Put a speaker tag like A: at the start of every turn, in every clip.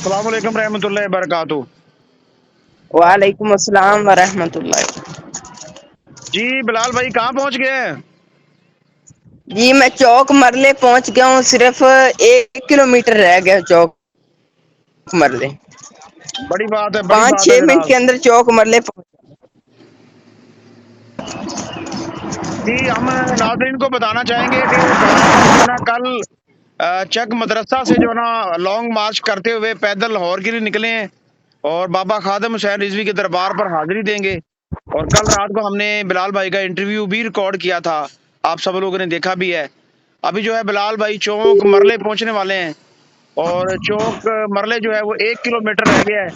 A: السلام علیکم رحمۃ اللہ وبرکاتہ۔
B: وعلیکم السلام ورحمۃ اللہ۔
A: جی بلال بھائی کہاں پہنچ گئے ہیں؟
B: جی میں چوک مرلے پہنچ گیا ہوں، صرف 1 کلومیٹر رہ گیا چوک مرلے۔
A: بڑی بات ہے، بڑی
B: پانچ
A: بات ہے
B: چھ منٹ
A: جناب۔
B: کے اندر چوک مرلے پہنچ۔
A: جی ہم ناظرین کو بتانا چاہیں گے کہ بلال بھائی جو نا کل چک مدرسہ سے جو نا لانگ مارچ کرتے ہوئے پیدل لاہور کے لیے نکلے ہیں اور بابا خادم حسین رضوی کے دربار پر حاضری دیں گے۔ اور کل رات کو ہم نے بلال بھائی کا انٹرویو بھی ریکارڈ کیا تھا، آپ سب لوگوں نے دیکھا بھی ہے۔ ابھی جو ہے بلال بھائی چوک مرلے پہنچنے والے ہیں اور چوک مرلے جو ہے وہ 1 کلومیٹر رہ گیا ہے۔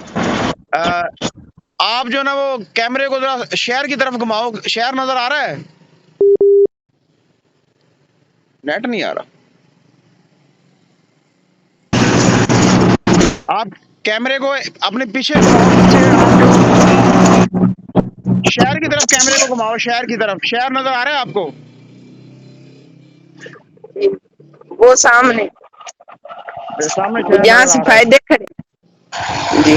A: آپ جو نا وہ کیمرے کو ذرا شہر کی طرف گھماؤ، شہر نظر آ رہا ہے؟ نیٹ نہیں آ رہا۔ آپ کیمرے کو اپنے پیچھے گھماؤ، پیچھے آپ جو شہر کی طرف کیمرے کو گھماؤ، شہر کی طرف۔ شہر نظر آ رہا ہے آپ کو؟
B: وہ سامنے
A: سامنے شہر
B: جہاں
A: نظر
B: سے
A: آ رہا
B: فائدے
A: ہے۔
B: کھڑے۔ جی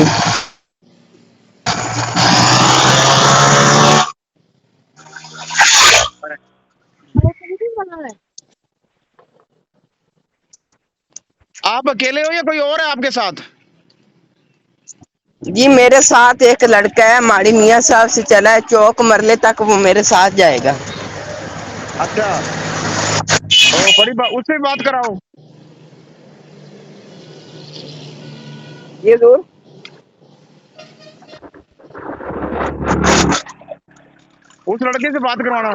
A: آپ اکیلے ہو یا کوئی اور ہے آپ کے ساتھ؟
B: جی میرے ساتھ ایک لڑکا ہے، ماڑی میاں صاحب سے چلا ہے چوک مرلے تک، وہ میرے ساتھ جائے گا۔
A: اچھا، او بڑی بات، اس سے بات کراؤ۔
B: یہ دور
A: اس لڑکے سے بات کروانا۔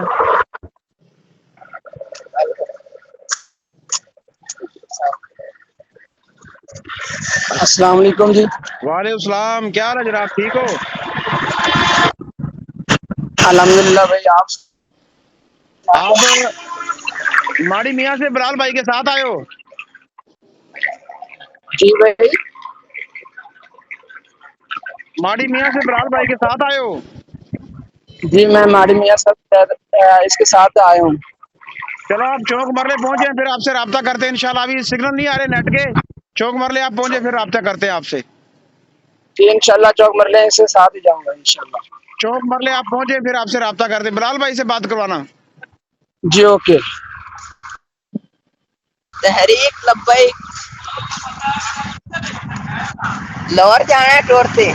B: السلام علیکم جی۔
A: وعلیکم السلام، کیا حال ہے جناب، ٹھیک ہو؟
B: الحمدللہ بھائی،
A: آپ ماڑی میاں سے بلال بھائی کے ساتھ آئے ہو؟
B: جی بھائی
A: ماڑی میاں سے بلال بھائی کے ساتھ آئے ہو؟
B: جی میں ماڑی میاں صاحب اس کے ساتھ آیا ہوں۔
A: چلو آپ چوک مرلے پہنچے ہیں، پھر آپ سے رابطہ کرتے ہیں انشاءاللہ۔ ابھی سگنل نہیں آ رہے نیٹ کے، چوک مرلے آپ پہنچے پھر رابطہ کرتے ہیں آپ سے۔
B: جی انشاءاللہ چوک مرلے سے ساتھ ہی جاؤں گا انشاءاللہ۔
A: چوک مرلے آپ پہنچے پھر آپ سے رابطہ کرتے ہیں، بلال بھائی سے بات کروانا۔
B: جی اوکے۔ تحریک لبیک، لاہور جانا ہے ٹور سے۔